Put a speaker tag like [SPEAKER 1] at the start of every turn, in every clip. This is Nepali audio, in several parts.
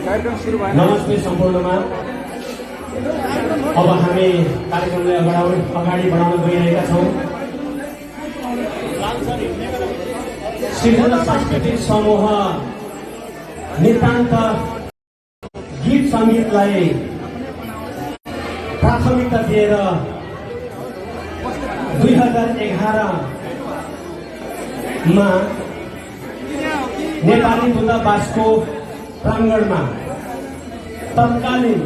[SPEAKER 1] नमस्ते सम्पूर्णमा। अब हामी कार्यक्रमलाई अगाडि बढाउन गइरहेका छौँ। सृजना सांस्कृतिक समूह नितान्त गीत सङ्गीतलाई प्राथमिकता दिएर 2011 मा नेपाली दूतावासको प्राङ्गणमा तत्कालीन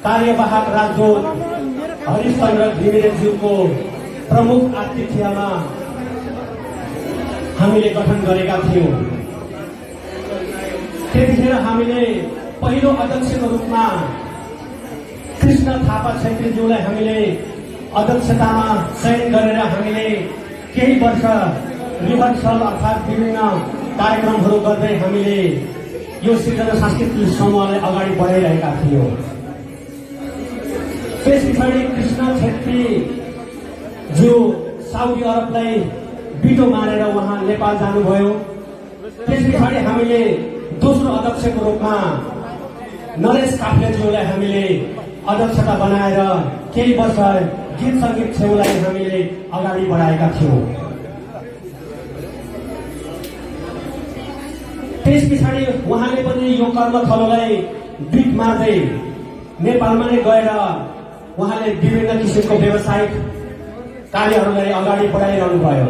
[SPEAKER 1] कार्यवाहक राजदूत हरिशचन्द्र घिमिरेज्यूको प्रमुख आतिथ्यमा हामीले गठन गरेका थियौँ। त्यतिखेर हामीले पहिलो अध्यक्षको रूपमा कृष्ण थापा छेत्रीज्यूलाई हामीले अध्यक्षतामा चयन गरेर हामीले केही वर्ष रिहर्सल अर्थात् विभिन्न कार्यक्रमहरू गर्दै हामीले यो सृजना सांस्कृतिक समूहलाई अगाडि बढाइरहेका थियौँ। त्यस पछाडि कृष्ण छेत्री जो साउदी अरबलाई बिटो मारेर उहाँ नेपाल जानुभयो। त्यस पछाडि हामीले दोस्रो अध्यक्षको रूपमा नरेश काफ्लेज्यूलाई हामीले अध्यक्षता बनाएर केही वर्ष गीत सङ्गीत छेउलाई हामीले अगाडि बढाएका थियौँ। त्यस पछाडि उहाँले पनि यो कर्मथलोलाई बिट मार्दै नेपालमा नै गएर उहाँले विभिन्न किसिमको व्यावसायिक कार्यहरूलाई अगाडि बढाइरहनु भयो।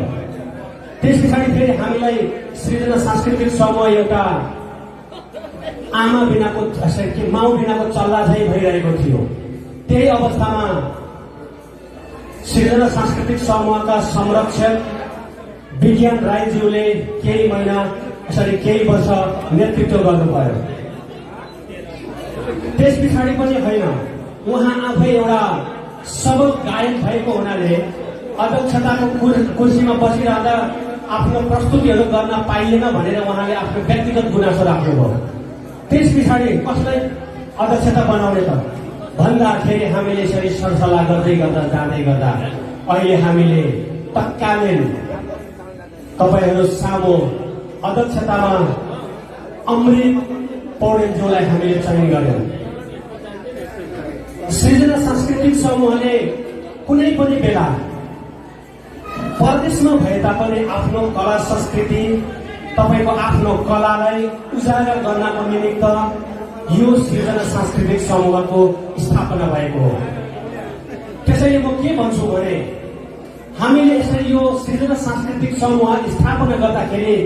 [SPEAKER 1] त्यस पछाडि फेरि हामीलाई सृजना सांस्कृतिक समूह एउटा आमा बिनाको माउ बिनाको चल्ला झै भइरहेको थियो। त्यही अवस्थामा सृजना सांस्कृतिक समूहका संरक्षक विज्ञान राईज्यूले केही महिना केही वर्ष नेतृत्व गर्नुभयो। त्यस पछाडि पनि होइन, उहाँ आफै एउटा सबल गायक भएको हुनाले अध्यक्षताको कुर्सीमा बसिरहँदा आफ्नो प्रस्तुतिहरू गर्न पाइएन भनेर उहाँले आफ्नो व्यक्तिगत गुनासो राख्नुभयो। त्यस पछाडि कसलाई अध्यक्षता बनाउने त भन्दाखेरि हामीले यसरी सरसल्लाह गर्दै गर्दा जाँदै गर्दा अहिले हामीले तत्कालीन तपाईहरू सामु अध्यक्षतामा अमृत पौडेलज्यूलाई हामीले चयन गर्यौं। सृजना सांस्कृतिक समूहले कुनै पनि बेला परदेशमा भए तापनि आफ्नो कला संस्कृति तपाईको आफ्नो कलालाई उजागर गर्नको निमित्त यो सृजना सांस्कृतिक समूहको स्थापना भएको हो। त्यसैले म के भन्छु भने हामीले यसरी यो सृजना सांस्कृतिक समूह स्थापना गर्दाखेरि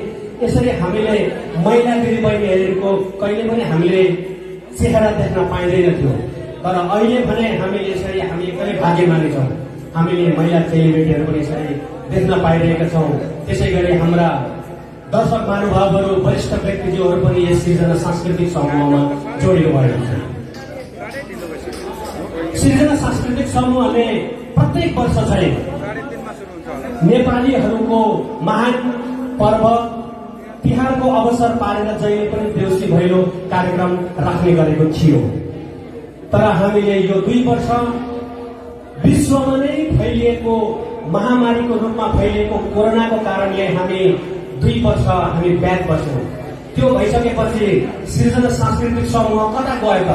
[SPEAKER 1] यसरी हामीले महिला दिदीबहिनीहरूको कहिले पनि हामीले चेहरा देख्न पाइँदैन थियो। तर अहिले भने हामीले यसरी हामी एकदमै भाग्यमानी छौँ। हामीले महिला चेलीबेटीहरू पनि यसरी देख्न पाइरहेका छौँ। त्यसै गरी हाम्रा दर्शक महानुभावहरू वरिष्ठ व्यक्तिज्यूहरू पनि यस सृजना सांस्कृतिक समूहमा जोडिनु भएको छ। सृजना सांस्कृतिक समूहले प्रत्येक वर्ष चाहिँ नेपालीहरूको महान पर्व तिहारको अवसर पारेर जहिले पनि देउसी भैलो कार्यक्रम राख्ने गरेको थियो। तर हामीले यो 2 वर्ष विश्वमा नै फैलिएको महामारीको रूपमा फैलिएको कोरोनाको कारणले हामी 2 वर्ष हामी ब्याक बस्यौं। त्यो भइसकेपछि सृजना सांस्कृतिक समूह कता गयो त,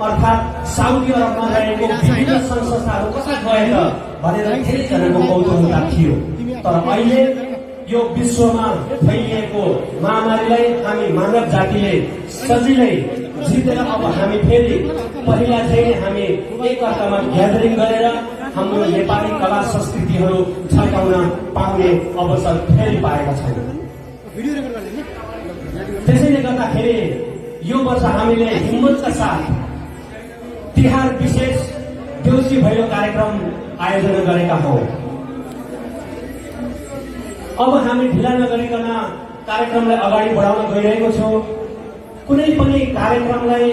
[SPEAKER 1] अर्थात् साउदी अरबमा रहेको विभिन्न संस्थाहरू कता गए त भनेर धेरैजनाको कौतूहलता थियो। तर अहिले यो विश्वमा फैलिएको महामारीलाई हामी मानव जातिले सजिलै जितेर अब हामी फेरि पहिला चाहिँ हामी एकअर्कामा ग्यादरिङ गरेर हाम्रो नेपाली कला संस्कृतिहरू झल्काउन पाउने अवसर फेरि पाएका छौँ। त्यसैले गर्दाखेरि यो वर्ष हामीले हिम्मतका साथ तिहार विशेष देउसी भैलो कार्यक्रम आयोजना गरेका हौं। अब हामी ढिला नगरिकन कार्यक्रमलाई अगाडि बढाउन गइरहेको छौँ। कुनै पनि कार्यक्रमलाई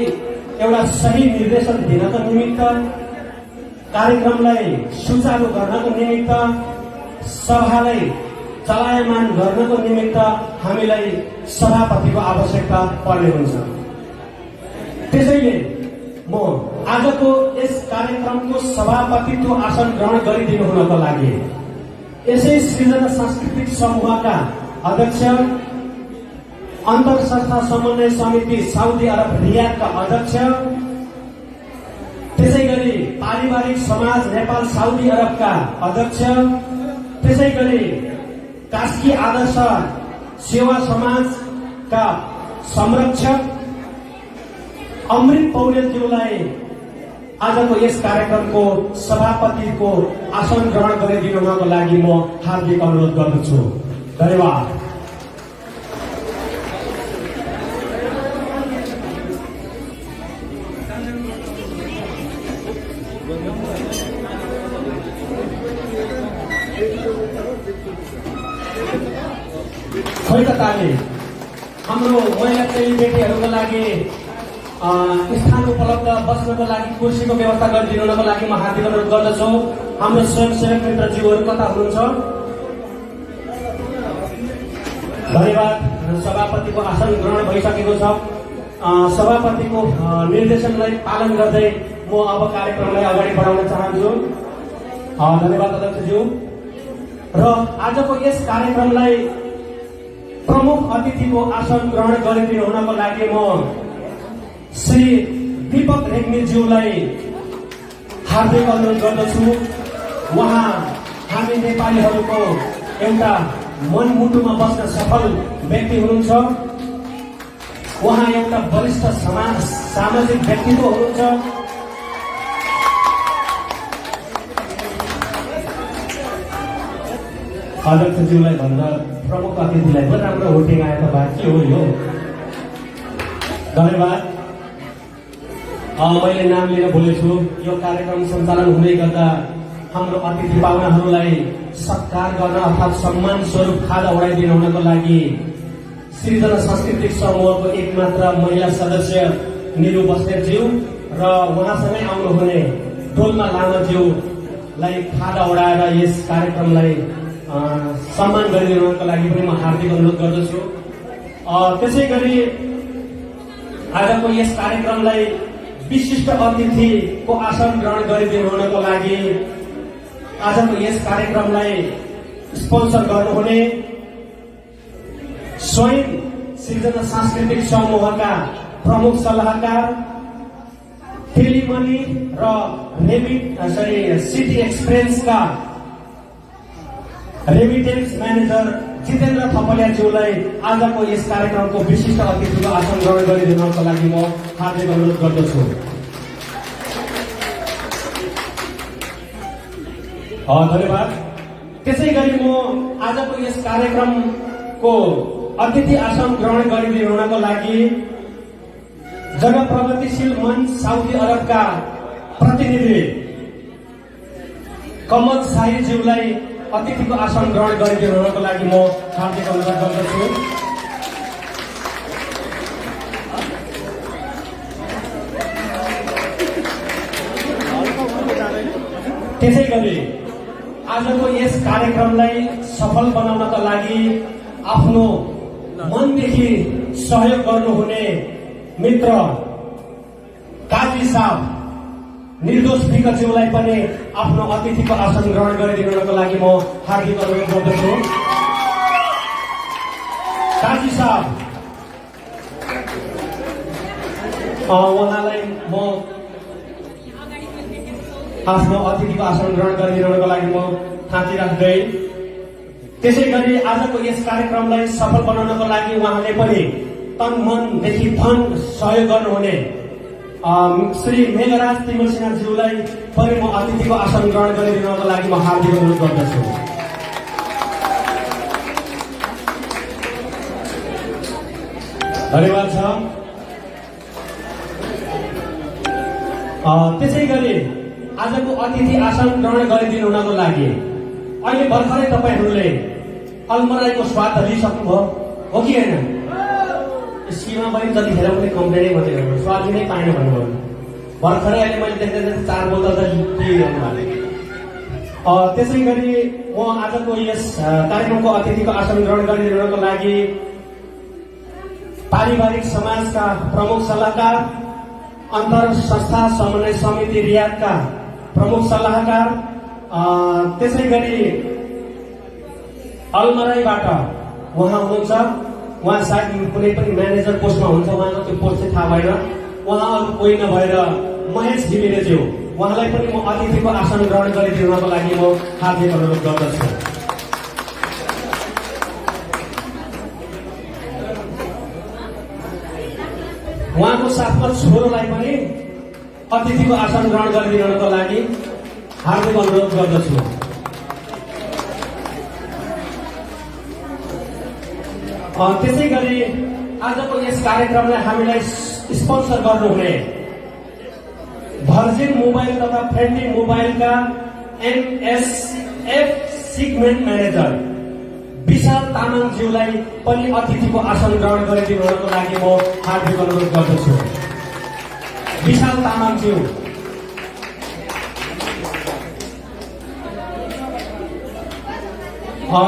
[SPEAKER 1] एउटा सही निर्देशन दिनको निमित्त, कार्यक्रमलाई सुचारू गर्नको निमित्त, सभालाई चलायमान गर्नको निमित्त हामीलाई सभापतिको आवश्यकता पर्ने हुन्छ। त्यसैले म आजको यस कार्यक्रमको सभापतित्व आसन ग्रहण गरिदिनु हुनको लागि यसै सृजना सांस्कृतिक समूहका अध्यक्ष अन्तर संस्था समन्वय समिति साउदी अरब रियादका अध्यक्ष, त्यसै गरी पारिवारिक समाज नेपाल साउदी अरबका अध्यक्ष, त्यसै गरी कास्की आदर्श सेवा समाजका संरक्षक अमृत पौडेलज्यूलाई आजको यस कार्यक्रमको सभापतिको आसन ग्रहण गरिदिनुको लागि म हार्दिक अनुरोध गर्दछु। धन्यवाद। खोइताले हाम्रो महिला चेलीबेटीहरूको लागि स्थान उपलब्ध बस्नको लागि कुर्सीको व्यवस्था गरिदिनुको लागि म हार्दिक अनुरोध गर्दछु। हाम्रो स्वयंसेवक मित्रज्यूहरू कता हुनुहुन्छ? धन्यवाद। सभापतिको आसन ग्रहण भइसकेको छ। सभापतिको निर्देशनलाई पालन गर्दै म अब कार्यक्रमलाई अगाडि बढाउन चाहन्छु। धन्यवाद अध्यक्षज्यू। र आजको यस कार्यक्रमलाई प्रमुख अतिथिको आसन ग्रहण गरिदिनु हुनको लागि म श्री दीपक रेग्मीज्यूलाई हार्दिक अनुरोध गर्दछु। उहाँ हामी नेपालीहरूको एउटा मनमुटुमा बस्न सफल व्यक्ति हुनुहुन्छ। उहाँ एउटा वरिष्ठ सामाजिक व्यक्तित्व हुनुहुन्छ। अध्यक्षज्यूलाई भन्दा प्रमुख अतिथिलाई पनि राम्रो होटिङ आयो त बाँकी हो यो। धन्यवाद। मैले नाम लिन भुलेछु। यो कार्यक्रम सञ्चालन हुँदै गर्दा हाम्रो अतिथि पाहुनाहरूलाई सत्कार गर्न अर्थात् सम्मान स्वरूप खादा उडाइदिनु हुनको लागि सृजना सांस्कृतिक समूहको एकमात्र महिला सदस्य निरु बस्नेतज्यू र उहाँसँगै आउनुहुने डोल्मा लामाज्यूलाई खादा उडाएर यस कार्यक्रमलाई सम्मान गरिदिनुको लागि पनि म हार्दिक अनुरोध गर्दछु। त्यसै गरी आजको यस कार्यक्रमलाई विशिष्ट अतिथिको आसन ग्रहण गरिदिनु हुनको लागि आजको यस कार्यक्रमलाई स्पोन्सर गर्नुहुने स्वयं सृजना सांस्कृतिक समूहका प्रमुख सल्लाहकार टेलिमनी र सिटी एक्सप्रेसका रेमिटेन्स म्यानेजर जितेन्द्र थपलियाज्यूलाई आजको यस कार्यक्रमको विशिष्ट अतिथिको आसन ग्रहण गरिदिनुको लागि म हार्दिक अनुरोध गर्दछु। धन्यवाद। त्यसै गरी म आजको यस कार्यक्रमको अतिथि आसन ग्रहण गरिदिनुको लागि जनप्रगतिशील मञ्च साउदी अरबका प्रतिनिधि कमल शाहीज्यूलाई अतिथिको आसन ग्रहण गरिदिनुको लागि म हार्दिक अनुरोध गर्दछु। त्यसै गरी आजको यस कार्यक्रमलाई सफल बनाउनका लागि आफ्नो मनदेखि सहयोग गर्नुहुने मित्र काजी साहब निर्दोष विकज्यूलाई पनि आफ्नो अतिथिको आसन ग्रहण गरिदिनुको लागि म हार्दिक अनुरोध गर्दछु। काजी साहब उहाँलाई म आफ्नो अतिथिको आसन ग्रहण गरिदिनुको लागि म थाँती राख्दै त्यसै गरी आजको यस कार्यक्रमलाई सफल बनाउनको लागि उहाँले पनि तन मनदेखि धन सहयोग गर्नुहुने श्री मेघराज तिमल सिन्हाज्यूलाई पनि म अतिथिको आसन ग्रहण गरिदिनुको लागि म हार्दिक अनुरोध गर्दछु। धन्यवाद छ। त्यसै गरी आजको अतिथि आसन ग्रहण गरिदिनु हुनको लागि अहिले भर्खरै तपाईहरूले अलमराईको स्वाद लिइसक्नुभयो हो कि होइन? सीमा पनि जतिखेर पनि कम्प्लेनै मात्रै गर्नु स्वाद नै पाएन भन्नुभयो। भर्खरै अहिले मैले देख्दै 4 बोतल त लिइरहनु भएको। त्यसै गरी म आजको यस कार्यक्रमको अतिथिको आसन ग्रहण गरिदिनुको लागि पारिवारिक समाजका प्रमुख सल्लाहकार, अन्तर संस्था समन्वय समिति रियादका प्रमुख सल्लाहकार, त्यसै गरी अलमराईबाट उहाँ हुनुहुन्छ उहाँ सायद कुनै पनि म्यानेजर पोस्टमा हुन्छ, उहाँको त्यो पोस्ट चाहिँ थाहा भएन। उहाँ अरू कोही नभएर महेश घिमिरेज्यू, उहाँलाई पनि म अतिथिको आसन ग्रहण गरिदिनको लागि म हार्दिक अनुरोध गर्दछु। उहाँको साथमा छोरोलाई पनि अतिथिको आसन ग्रहण गरिदिनको लागि हार्दिक अनुरोध गर्दछु। त्यसै गरी आजको यस कार्यक्रमलाई हामीलाई स्पोन्सर गर्नुहुने भर्जिन मोबाइल तथा फ्रेन्डली मोबाइलका एमएसएफ सिगमेन्ट म्यानेजर विशाल तामाङज्यूलाई पनि अतिथिको आसन ग्रहण गरिदिनुको लागि म हार्दिक अनुरोध गर्दछु। विशाल तामाङज्यू,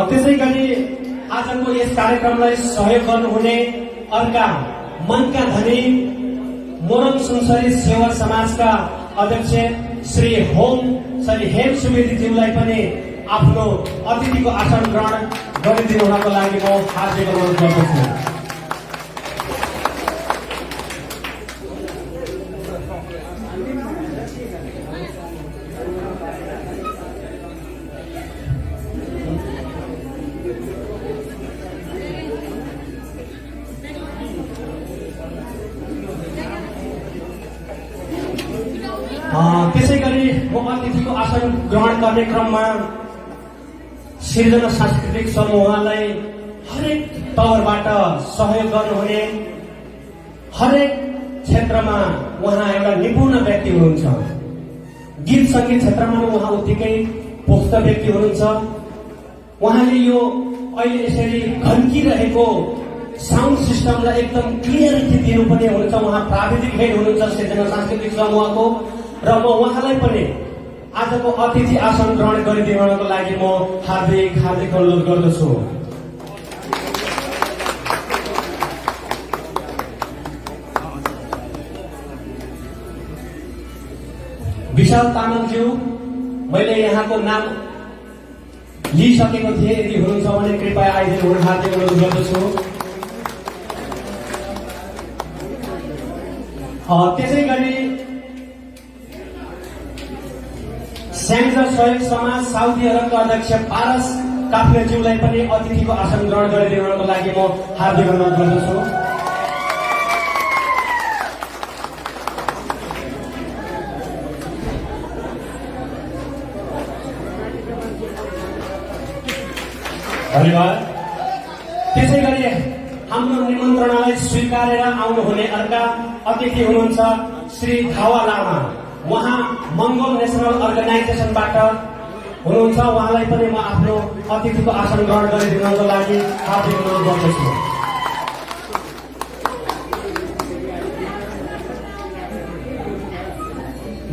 [SPEAKER 1] त्यसै गरी आजको यस कार्यक्रमलाई सहयोग गर्नुहुने अर्का मनका धनी मोरङ सुनसरी सेवा समाजका अध्यक्ष श्री हेम सुवेदीज्यूलाई पनि आफ्नो अतिथिको आसन ग्रहण गरिदिनुको लागि म हार्दिक अनुरोध गर्दछु। त्यसै गरी म अतिथिको आसन ग्रहण गर्ने क्रममा सृजना सांस्कृतिक समूहलाई हरेक तवरबाट सहयोग गर्नुहुने, हरेक क्षेत्रमा उहाँ एउटा निपुण व्यक्ति हुनुहुन्छ। गीत सङ्गीत क्षेत्रमा उहाँ उत्तिकै पोख्त व्यक्ति हुनुहुन्छ। उहाँले यो अहिले यसरी घन्किरहेको साउन्ड सिस्टमलाई एकदम क्लियरिटी दिनुपर्ने हुन्छ। उहाँ प्राविधिक हेड हुनुहुन्छ सृजना सांस्कृतिक समूहको, र म उहाँलाई पनि आजको अतिथि आसन ग्रहण गरिदिनको लागि म हार्दिक अनुरोध गर्दछु। विशाल तामाङज्यू, मैले यहाँको नाम लिइसकेको थिएँ, यदि हुनुहुन्छ भने कृपया आइदिनु हुन हार्दिक अनुरोध गर्दछु। त्यसै गरी स्याङ्जा सहयोग समाज साउदी अरबका अध्यक्ष पारस काफ्लेज्यूलाई पनि अतिथिको आसन ग्रहण गरिदिनको लागि म हार्दिक अनुरोध गर्दछु। धन्यवाद। त्यसै गरी हाम्रो निमन्त्रणालाई स्वीकारेर आउनुहुने अर्का अतिथि हुनुहुन्छ श्री धावा लामा। उहाँ मङ्गोल नेसनल अर्गनाइजेसनबाट हुनुहुन्छ। उहाँलाई पनि म आफ्नो अतिथिको आसन ग्रहण गरिदिनको लागि हार्दिक अनुरोध गर्दछु।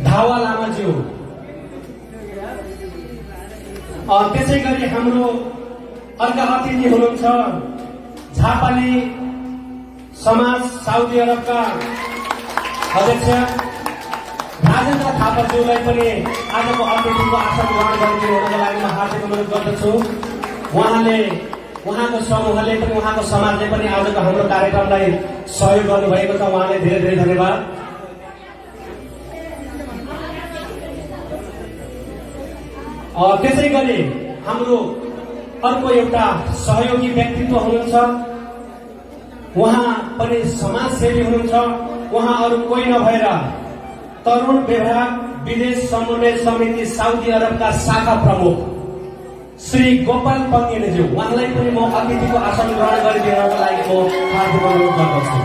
[SPEAKER 1] धावा लामाज्यू। त्यसै गरी हाम्रो अर्का अतिथि हुनुहुन्छ झापाली समाज साउदी अरबका अध्यक्ष राजेन्द्र थापाज्यूलाई पनि आजको अतिथिको आसन ग्रहण गरिदिनुको लागि म हार्दिक अनुरोध गर्दछु। उहाँको समूहले पनि, उहाँको समाजले पनि आजको हाम्रो कार्यक्रमलाई सहयोग गर्नुभएको छ। उहाँलाई धेरै धेरै धन्यवाद। त्यसै गरी हाम्रो अर्को एउटा सहयोगी व्यक्तित्व हुनुहुन्छ। उहाँ पनि समाजसेवी हुनुहुन्छ। उहाँ अरू कोही नभएर तरुण विभाग विदेश समन्वय समिति साउदी अरबका शाखा प्रमुख श्री गोपाल पङ्गेलेज्यू, उहाँलाई पनि म अतिथिको आसन ग्रहण गरिदिनको लागि म हार्दिक अनुरोध गर्दछु।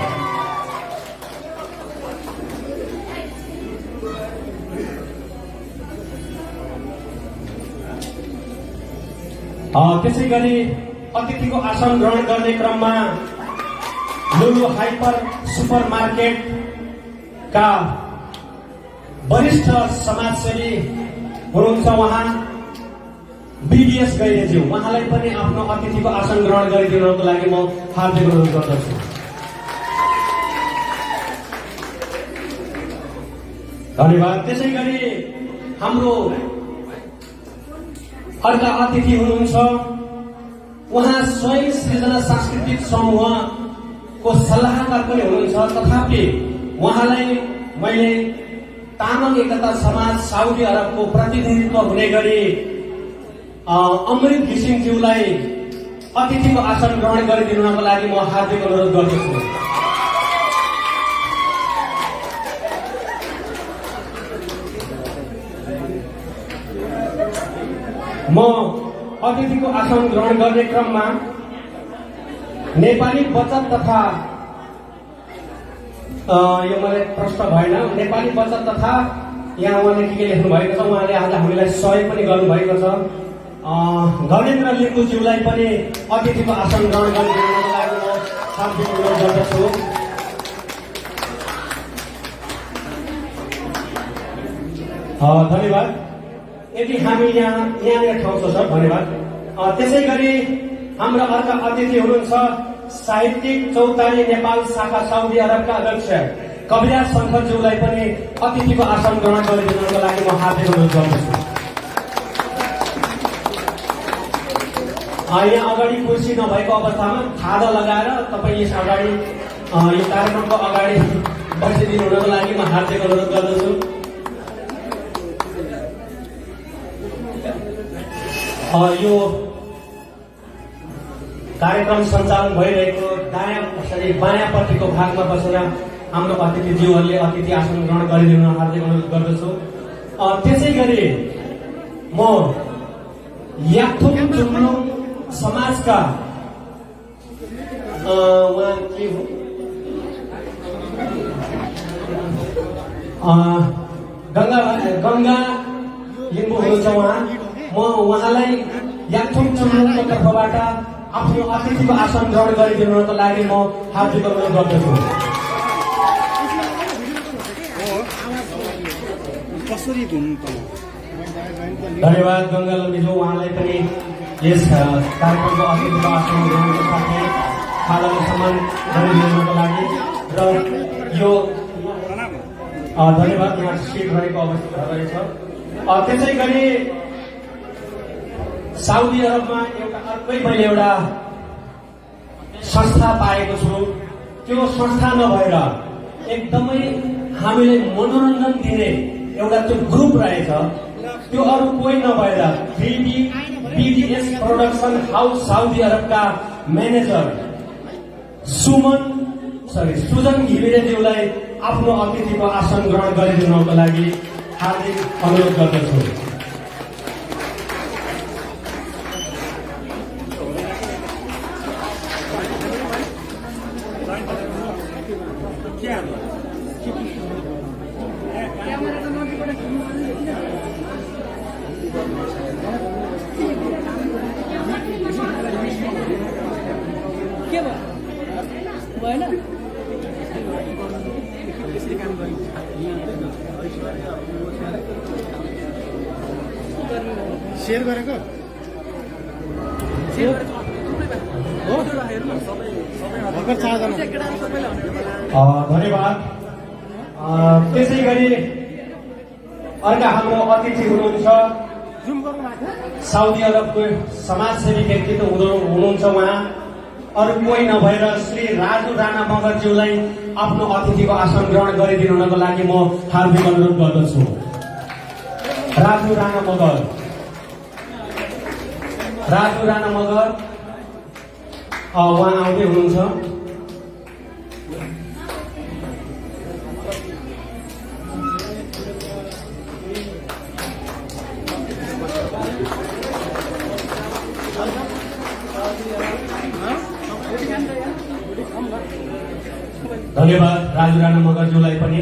[SPEAKER 1] त्यसै गरी अतिथिको आसन ग्रहण गर्ने क्रममा लुलु हाइपर सुपर मार्केटका वरिष्ठ समाजसेवी हुनुहुन्छ उहाँ बीडीएस गैरेज्यू, उहाँलाई पनि आफ्नो अतिथिको आसन ग्रहण गरिदिनको लागि म हार्दिक अनुरोध गर्दछु। धन्यवाद। त्यसै गरी हाम्रो अर्का अतिथि हुनुहुन्छ उहाँ स्वयं सृजना सांस्कृतिक समूहको सल्लाहकार पनि हुनुहुन्छ। तथापि उहाँलाई मैले तामाङ एकता समाज साउदी अरबको प्रतिनिधित्व हुने गरी अमृत घिसिङज्यूलाई अतिथिको आसन ग्रहण गरिदिनुको लागि म हार्दिक अनुरोध गर्दछु। म अतिथिको आसन ग्रहण गर्ने क्रममा नेपाली बचत तथा यो मलाई प्रश्न भएन, नेपाली बचत तथा यहाँ उहाँले के लेख्नु भएको छ, उहाँले आज हामीलाई सहयोग पनि गर्नुभएको छ। गणेन्द्र लिम्बुज्यूलाई पनि अतिथिको आसन ग्रहण गरिदिनुको लागि म हार्दिक अनुरोध गर्दछु। धन्यवाद। यदि हामी यहाँनिर ठाउँ छ सर, धन्यवाद। त्यसै गरी हाम्रा अर्का अतिथि हुनुहुन्छ साहित्यिक चौतारी नेपाल शाखा साउदी अरबका अध्यक्ष कविराज शङ्करज्यूलाई पनि अतिथिको आसन ग्रहण गरिदिनुको लागि म हार्दिक अनुरोध गर्दछु। यहाँ अगाडि कुर्सी नभएको अवस्थामा खादा लगाएर तपाईँ यस अगाडि यो कार्यक्रमको अगाडि बसिदिनु हुनको लागि म हार्दिक अनुरोध गर्दछु। यो कार्यक्रम सञ्चालन भइरहेको बायाँपट्टिको भागमा बसेर हाम्रो अतिथिज्यूहरूले अतिथि आसन ग्रहण गरिदिनु हार्दिक अनुरोध गर्दछु। त्यसै गरी म याक्थुङ चुम्लुङ समाजका उहाँ के हो गंगा लिम्बू हुनुहुन्छ उहाँ। म उहाँलाई याक्थुङ चुम्लुङको तर्फबाट आफ्नो अतिथिको आसन ग्रहण गरिदिनुको लागि म हार्दिक अनुरोध गर्दछु। धन्यवाद गंगा लम्बीज्यू, उहाँलाई पनि यस कार्यक्रमको अतिथिको आसन ग्रहणको साथै खादाको सम्मान गरिदिनुको लागि र यो धन्यवाद यहाँ सिट रहेको अवस्था रहेछ। त्यसै गरी साउदी अरबमा अर्कै मैले एउटा संस्था पाएको छु। त्यो संस्था नभएर एकदमै हामीलाई मनोरञ्जन दिने एउटा त्यो ग्रुप रहेछ। त्यो अरू कोही नभएर 3D BDS production house Saudi अरबका म्यानेजर सुजन घिमिरेज्यूलाई आफ्नो अतिथिको आसन ग्रहण गरिदिनुको लागि हार्दिक अनुरोध गर्दछु।
[SPEAKER 2] शेयर गरेको
[SPEAKER 1] धन्यवाद। त्यसै गरी अर्का हाम्रो अतिथि हुनुहुन्छ साउदी अरबको समाजसेवी व्यक्तित्व हुनुहुन्छ उहाँ अरू कोही नभएर श्री राजु राणा मगरज्यूलाई आफ्नो अतिथिको आसन ग्रहण गरिदिनुको लागि म हार्दिक अनुरोध गर्दछु। राजु राणा मगर उहाँ आउँदै हुनुहुन्छ। धन्यवाद राजु राणा मगरज्यूलाई पनि।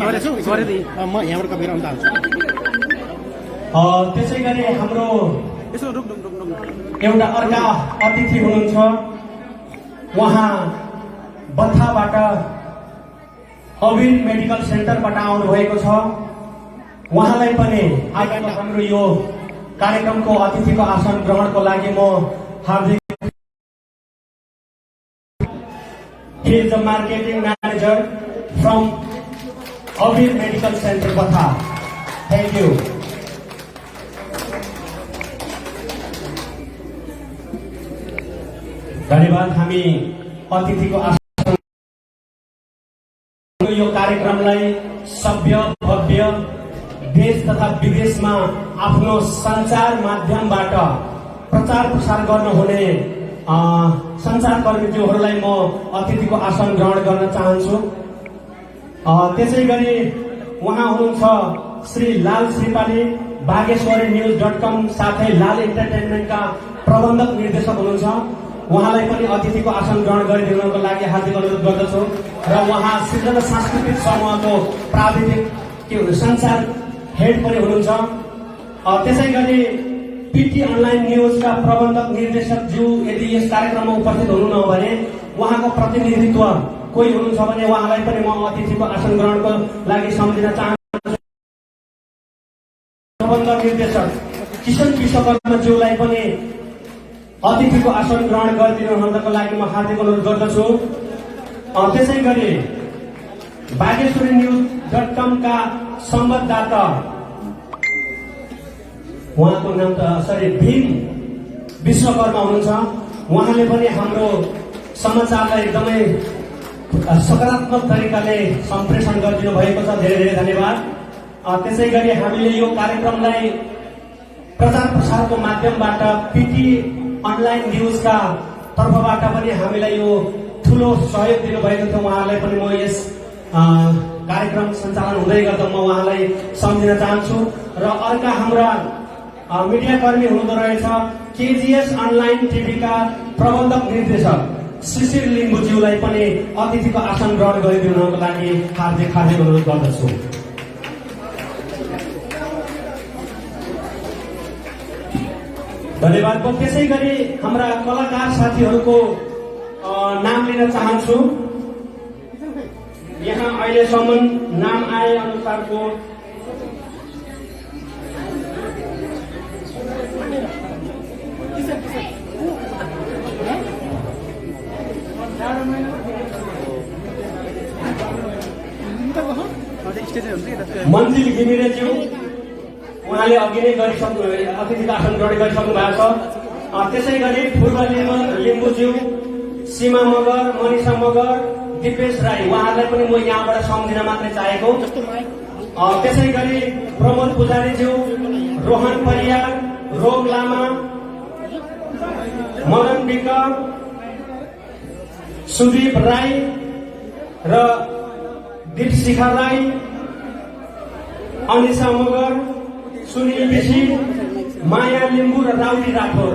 [SPEAKER 2] गरेछु म यहाँबाट कपेर अन्त आउँछु
[SPEAKER 1] त्यसै गरी हाम्रो
[SPEAKER 2] यसो रुक
[SPEAKER 1] एउटा अर्का अतिथि हुनुहुन्छ उहाँ बथाबाट अविर मेडिकल सेन्टरबाट आउनुभएको छ उहाँलाई पनि आजको हाम्रो यो कार्यक्रमको अतिथिको आसन ग्रहणको लागि म हार्दिक He is the marketing manager from Avir Medical Center, Batha. Thank you. धन्यवाद हामी अतिथिको आसन यो कार्यक्रमलाई सभ्य भव्य देश तथा विदेशमा आफ्नो सञ्चार माध्यमबाट प्रचार प्रसार गर्नुहुने सञ्चारकर्मीज्यूहरूलाई म अतिथिको आसन ग्रहण गर्न चाहन्छु त्यसै गरी उहाँ हुनुहुन्छ श्री लाल श्रीपाली बागेश्वरी न्यूज.com साथै लाल इन्टरटेनमेन्टका प्रबन्धक निर्देशक हुनुहुन्छ उहाँलाई पनि अतिथिको आसन ग्रहण गरिदिनुको लागि हार्दिक अनुरोध गर्दछु र उहाँ सृजना सांस्कृतिक समूहको प्राविधिक सञ्चार हेड पनि हुनुहुन्छ त्यसै गरी पीटी अनलाइन न्यूजका प्रबन्धक निर्देशक ज्यू यदि यस कार्यक्रममा उपस्थित हुनुहुन्न भने उहाँको प्रतिनिधित्व कोही हुनुहुन्छ भने उहाँलाई पनि म अतिथिको आसन ग्रहणको लागि सम्झिन चाहन्छु प्रबन्धक निर्देशक किशन विश्वकर्मा ज्यूलाई पनि अतिथिको आसन ग्रहण गरिदिनुहुनको लागि म हार्दिक अनुरोध गर्दछु त्यसै गरी बागेश्वरी न्यूज.com का संवाददाता उहाँको नाम त भीम विश्वकर्मा हुनुहुन्छ उहाँले पनि हाम्रो समाचारलाई एकदमै सकारात्मक तरिकाले सम्प्रेषण गरिदिनु भएको छ धेरै धेरै धन्यवाद त्यसै गरी हामीले यो कार्यक्रमलाई प्रचार प्रसारको माध्यमबाट पीटी अनलाइन न्यूजका तर्फबाट पनि हामीलाई यो ठूलो सहयोग दिनुभएको थियो उहाँलाई पनि म यस कार्यक्रम सञ्चालन हुँदै गर्दा म उहाँलाई सम्झिन चाहन्छु र अर्का हाम्रा मीडिया कर्मी हुनुहुँदो रहेछ केजीएस अनलाइन टिभीका प्रबन्धक निर्देशक शिशिर लिम्बुज्यूलाई पनि अतिथिको आसन ग्रहण गरिदिनुको लागि हार्दिक अनुरोध गर्दछु धन्यवाद त्यसै गरी हाम्रा कलाकार साथीहरूको नाम लिन चाहन्छु यहाँ अहिलेसम्म नाम आए अनुसारको मन्जिल घिमिरेज्यू उहाँले अघि नै गरिसक्नु अतिथिको आसन ग्रहण गरिसक्नु भएको छ त्यसै गरी पूर्व लिम्बुज्यू सीमा मगर मनिषा मगर दिपेश राई उहाँहरूलाई पनि म यहाँबाट सम्झिन मात्रै चाहेको त्यसै गरी प्रमोद पुजारीज्यू रोहन परियार रोम लामा मदन विक सुदीप राई र दीपशिखा राई अनिसा मगर सुनिल विशी माया लिम्बू र राउडी राठोर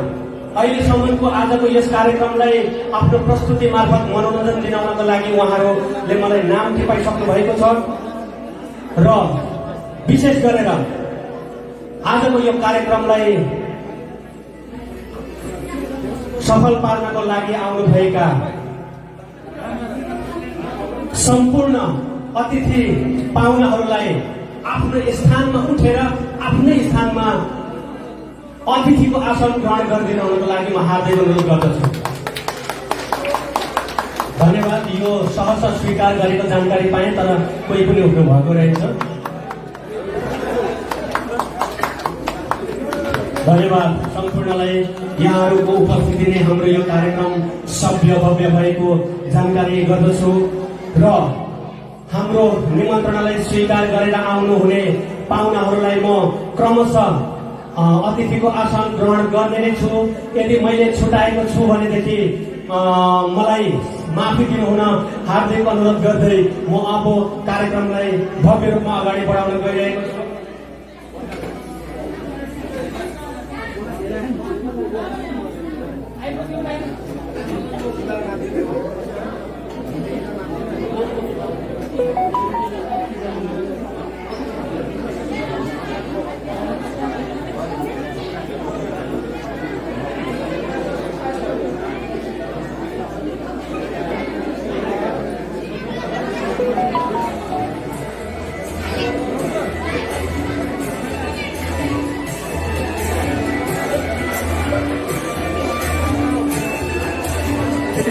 [SPEAKER 1] अहिलेसम्मको आजको यस कार्यक्रमलाई आफ्नो प्रस्तुति मार्फत मनोरञ्जन दिलाउनको लागि उहाँहरूले मलाई नाम टिपाइसक्नु भएको छ र विशेष गरेर आजको यो कार्यक्रमलाई सफल पार्नको लागि आउनुभएका सम्पूर्ण अतिथि पाहुनाहरूलाई आफ्नो स्थानमा उठेर आफ्नै स्थानमा अतिथिको आसन ग्रहण गरिदिनुको लागि म हार्दिक अनुरोध गर्दछु धन्यवाद यो सहर्ष स्वीकार गरेको जानकारी पाएँ तर कोही पनि उठ्नु भएको रहेछ धन्यवाद सम्पूर्णलाई यहाँहरूको उपस्थिति नै हाम्रो यो कार्यक्रम सभ्य भव्य भएको जानकारी गर्दछु र हाम्रो निमन्त्रणालाई स्वीकार गरेर आउनुहुने पाहुनाहरूलाई म क्रमशः अतिथिको आसन ग्रहण गर्ने नै छु यदि मैले छुटाएको छु भनेदेखि मलाई माफी दिनुहुन हार्दिक अनुरोध गर्दै म अब कार्यक्रमलाई भव्य रूपमा अगाडि बढाउन गइरहेको छु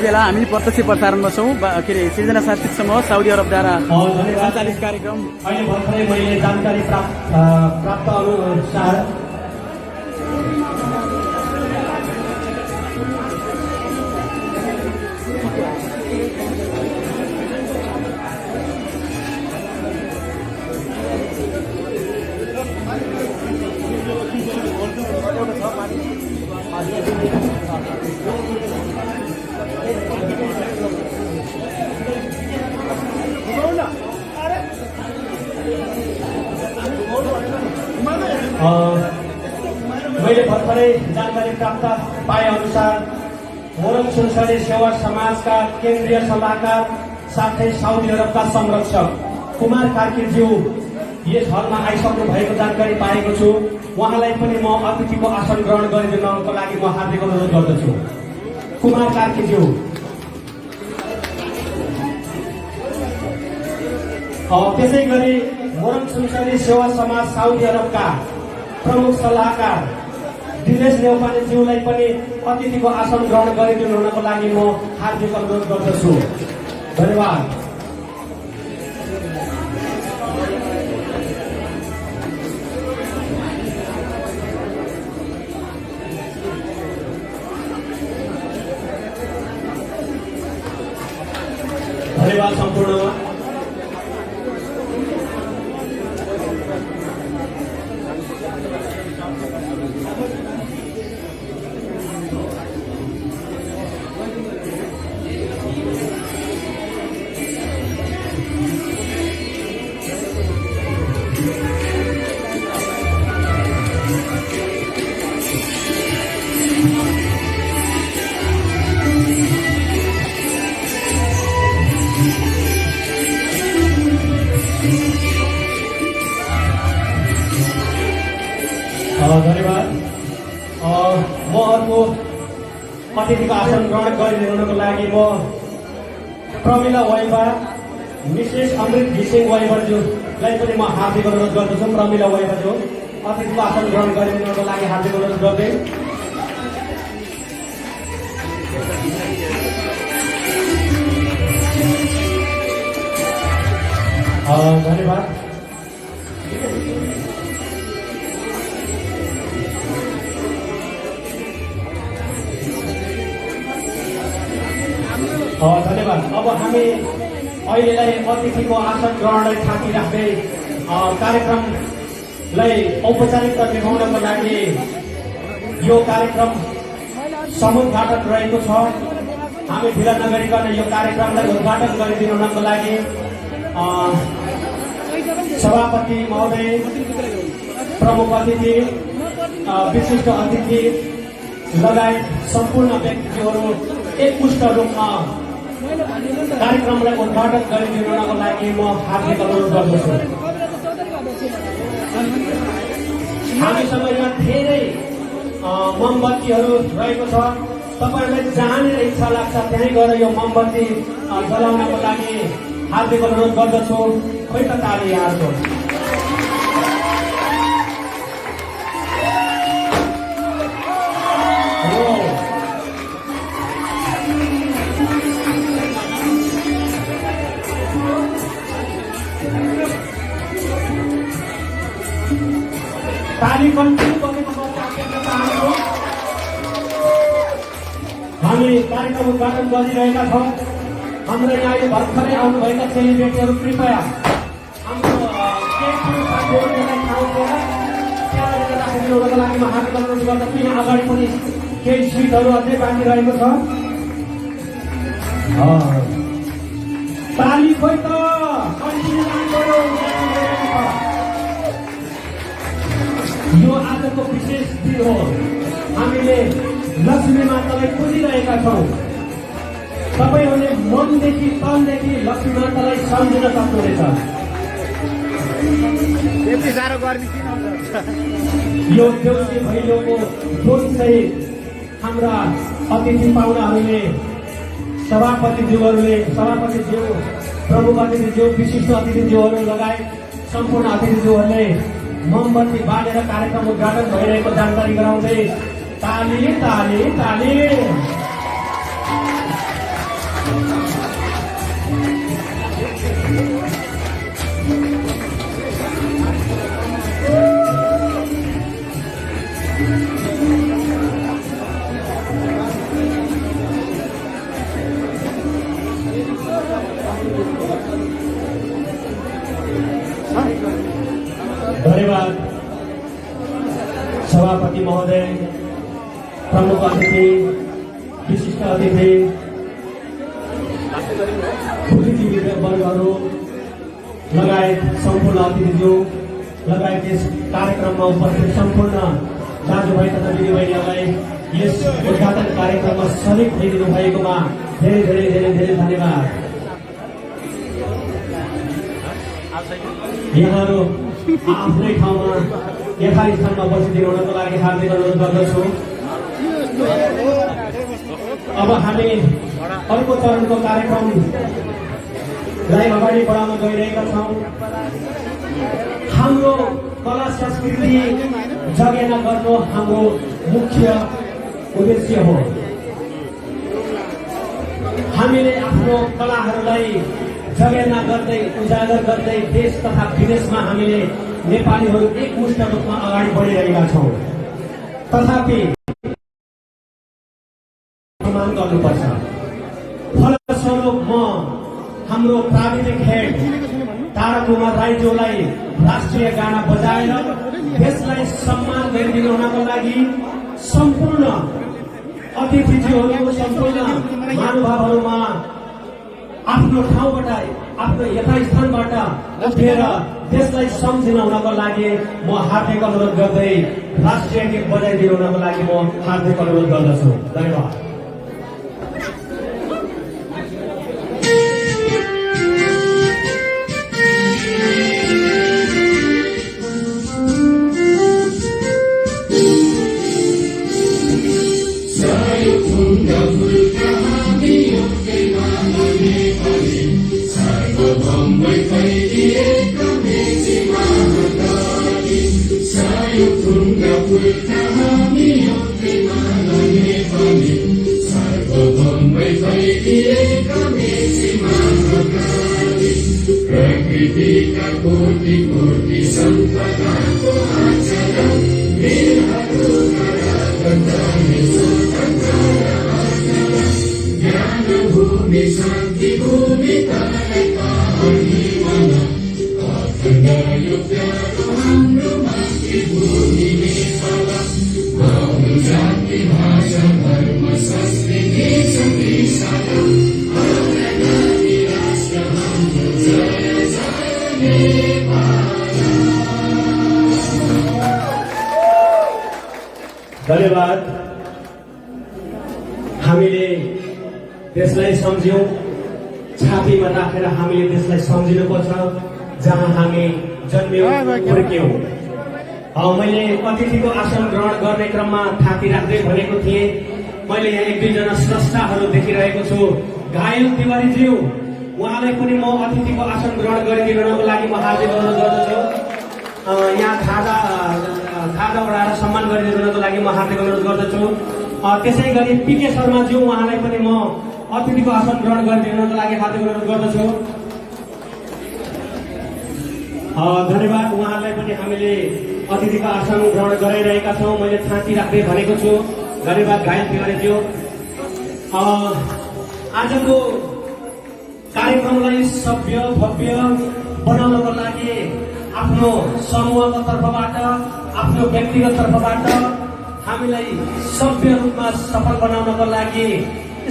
[SPEAKER 2] बेला हामी प्रत्यक्ष प्रसारणमा छौँ के अरे सृजना साहित्यिक समूह साउदी अरबद्वारा
[SPEAKER 1] धन्यवाद।
[SPEAKER 2] सञ्चालित कार्यक्रम।
[SPEAKER 1] अहिले भर्खरै मैले जानकारी प्राप्त अनुसार मैले भर्खरै जानकारी प्राप्त पाए अनुसार मोरङ सुनसरी सेवा समाजका केन्द्रीय सल्लाहकार साथै साउदी अरबका संरक्षक कुमार कार्कीज्यू यस हलमा आइसक्नु भएको जानकारी पाएको छु। उहाँलाई पनि म अतिथिको आसन ग्रहण गरिदिनको लागि म हार्दिक अनुरोध गर्दछु। कुमार कार्कीज्यू। त्यसै गरी मोरङ सुनसरी सेवा समाज साउदी अरबका प्रमुख सल्लाहकार दिनेश नेउपानेज्यूलाई पनि अतिथिको आसन ग्रहण गरिदिनु हुनको लागि म हार्दिक अनुरोध गर्दछु। धन्यवाद। धन्यवाद सम्पूर्णमा। धन्यवाद। म अर्को अतिथिको आसन ग्रहण गरिदिनुको लागि म प्रमिला वाइबा मिसेस अमृत घिसिङ वाइबाज्यूलाई पनि म हार्दिक अनुरोध गर्दछु। प्रमिला वाइबाज्यू अतिथिको आसन ग्रहण गरिदिनुको लागि हार्दिक अनुरोध गर्दै धन्यवाद। धन्यवाद। अब हामी अहिलेलाई अतिथिको आसन ग्रहणलाई थाती राख्दै कार्यक्रमलाई औपचारिकता देखाउनको लागि यो कार्यक्रम समुद्घाटन रहेको छ। हामी ढिला नगरिकन यो कार्यक्रमलाई उद्घाटन गरिदिनुको लागि सभापति महोदय, प्रमुख अतिथि, विशिष्ट अतिथि लगायत सम्पूर्ण व्यक्तिहरू एकमुष्ट रूपमा कार्यक्रमलाई उद्घाटन गरिदिनुको लागि म हार्दिक अनुरोध गर्दछु। हामीसँग यहाँ धेरै मोमबत्तीहरू रहेको छ। तपाईँहरूलाई जहाँनिर इच्छा लाग्छ त्यहीँ गएर यो मोमबत्ती जलाउनको लागि हार्दिक अनुरोध गर्दछु। खोइ त ताली यहाँको। ताली कन्टिन्यू गरेको चाहन्छु। हामी कार्यक्रम उद्घाटन गरिरहेका छौँ। हाम्रो यहाँ अहिले भर्खरै आउनुभएका सेलिब्रेटीहरू कृपया हाम्रो साथीहरूलाई ठाउँको राखिदिनुको लागि म हार्दिक अनुरोध गर्दछु। यहाँ अगाडि पनि केही सिटहरू अझै बाँकी रहेको छ। ताली खोइ त यो आजको विशेष दिन हो। हामीले लक्ष्मी मातालाई पुजिरहेका छौँ। तपाईँहरूले मनदेखि तनदेखि लक्ष्मी मातालाई सम्झिन सक्नुहुनेछ। यो देउसी भैलोको जोडसहित हाम्रा अतिथि पाहुनाहरूले सभापतिज्यूहरूले प्रमुख अतिथिज्यू, विशिष्ट अतिथिज्यूहरू लगायत सम्पूर्ण अतिथिज्यूहरूले मोमबत्ती बालेर कार्यक्रम उद्घाटन भइरहेको जानकारी गराउँदै ताली ताली ताली। धन्यवाद सभापति महोदय, प्रमुख अतिथि, विशिष्ट अतिथि, वर्गहरू लगायत सम्पूर्ण अतिथिज्यू लगायत यस कार्यक्रममा उपस्थित सम्पूर्ण दाजुभाइ तथा दिदीबहिनीहरूलाई यस उद्घाटन कार्यक्रममा सहयोग दिइदिनु भएकोमा धेरै धेरै धेरै धेरै धन्यवाद। यहाँहरू आफ्नै ठाउँमा यथास्थानमा बसिदिनु हुनको लागि हार्दिक अनुरोध गर्दछु। अब हामी अर्को चरणको कार्यक्रमलाई अगाडि बढाउन गइरहेका छौँ। हाम्रो कला संस्कृति जगेर्ना गर्नु हाम्रो मुख्य उद्देश्य हो। हामीले आफ्नो कलाहरूलाई जगेर्ना गर्दै उजागर गर्दै देश तथा विदेशमा हामीले नेपालीहरू एकमुष्ट रूपमा अगाडि बढिरहेका छौँ। तथापि प्रमाण गर्नुपर्छ। फलस्वरूप म हाम्रो प्राविधिक हेड ताराकुमार राईज्यूलाई राष्ट्रिय गाना बजाएर देशलाई सम्मान गरिदिनु हुनको लागि सम्पूर्ण अतिथिज्यूहरू, सम्पूर्ण महानुभावहरूमा आफ्नो ठाउँबाट आफ्नो यथास्थानबाट उठेर देशलाई सम्झिन हुनको लागि म हार्दिक अनुरोध गर्दै राष्ट्रिय गीत बजाइदिनु हुनको लागि म हार्दिक अनुरोध गर्दछु। धन्यवाद।
[SPEAKER 3] प्रकृतिका कोटि कोटि सम्पदाको आचरण ज्ञान भूमि शान्ति भूमि तलाई पानी मन अखण्ड यो प्यारो हाम्रो मातृभूमि नेपाल। बहु जाति भाषा धर्म संस्कृति सबै
[SPEAKER 1] धन्यवाद। हामीले देशलाई सम्झ्यौं, छातीमा राखेर हामीले देशलाई सम्झिनुपर्छ जहाँ हामी जन्म्यौं हुर्क्यौं। मैले अतिथिको आसन ग्रहण गर्ने क्रममा थाती राख्दै भनेको थिएँ। मैले यहाँ एक दुईजना स्रष्टाहरू देखिरहेको छु। घायल तिवारीज्यू, उहाँलाई पनि म अतिथिको आसन ग्रहण गरिदिनको लागि म हार्दिक अनुरोध गर्दछु। यहाँ खाजा उडाएर सम्मान गरिदिनको लागि म हार्दिक अनुरोध गर्दछु। त्यसै गरी पीके शर्माज्यू, उहाँलाई पनि म अतिथिको आसन ग्रहण गरिदिनको लागि हार्दिक अनुरोध गर्दछु। धन्यवाद। उहाँहरूलाई पनि हामीले अतिथिको आसन ग्रहण गराइरहेका छौँ। मैले छाती राख्दै भनेको छु। धन्यवाद घायल तिवारीज्यू। आजको कार्यक्रमलाई सभ्य भव्य बनाउनको लागि आफ्नो समूहको तर्फबाट, आफ्नो व्यक्तिगत तर्फबाट हामीलाई सभ्य रूपमा सफल बनाउनको लागि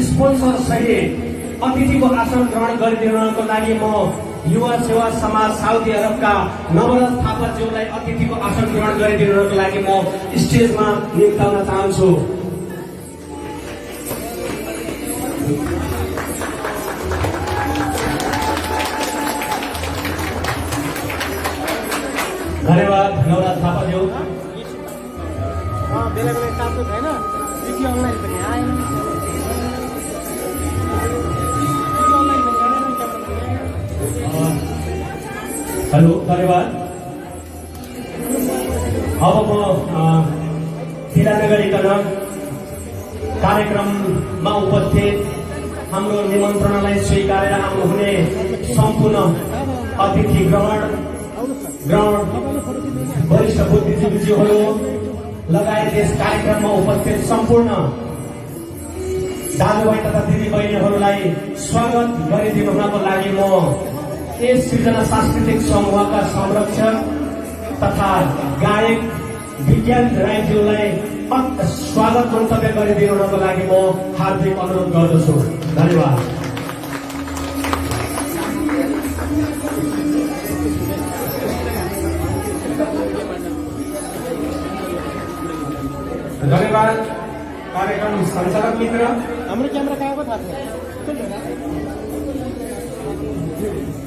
[SPEAKER 1] स्पोन्सर सहित अतिथिको आसन ग्रहण गरिदिनको लागि म युवा सेवा समाज साउदी अरबका नवरथ थापाज्यूलाई अतिथिको आसन ग्रहण गरिदिनको लागि म स्टेजमा निम्ताउन चाहन्छु। धन्यवाद नवरथ थापाज्यू।
[SPEAKER 2] बेला बेला तातो छैन, देखि अनलाइन पनि आएन।
[SPEAKER 1] हेलो, धन्यवाद। अब म ढिला नगरिकन कार्यक्रममा उपस्थित हाम्रो निमन्त्रणालाई स्वीकारेर आउनुहुने सम्पूर्ण अतिथि ग्रहण वरिष्ठ बुद्धिजीवीज्यूहरू लगायत यस कार्यक्रममा उपस्थित सम्पूर्ण दाजुभाइ तथा दिदीबहिनीहरूलाई स्वागत गरिदिनु हुनको लागि म यस सृजना सांस्कृतिक समूहका संरक्षक तथा गायक विज्ञान राईज्यूलाई स्वागत मन्तव्य गरिदिनुको लागि म हार्दिक अनुरोध गर्दछु। धन्यवाद। धन्यवाद कार्यक्रम सञ्चालक मित्र।
[SPEAKER 2] हाम्रो क्यामेरा कहाँको थाहा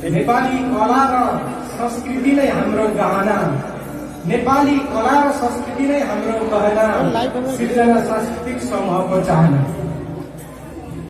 [SPEAKER 4] नेपाली कला र संस्कृति नै हाम्रो गहना, नेपाली कला र संस्कृति नै हाम्रो गहना, सिर्जना सांस्कृतिक समूहको चाहना।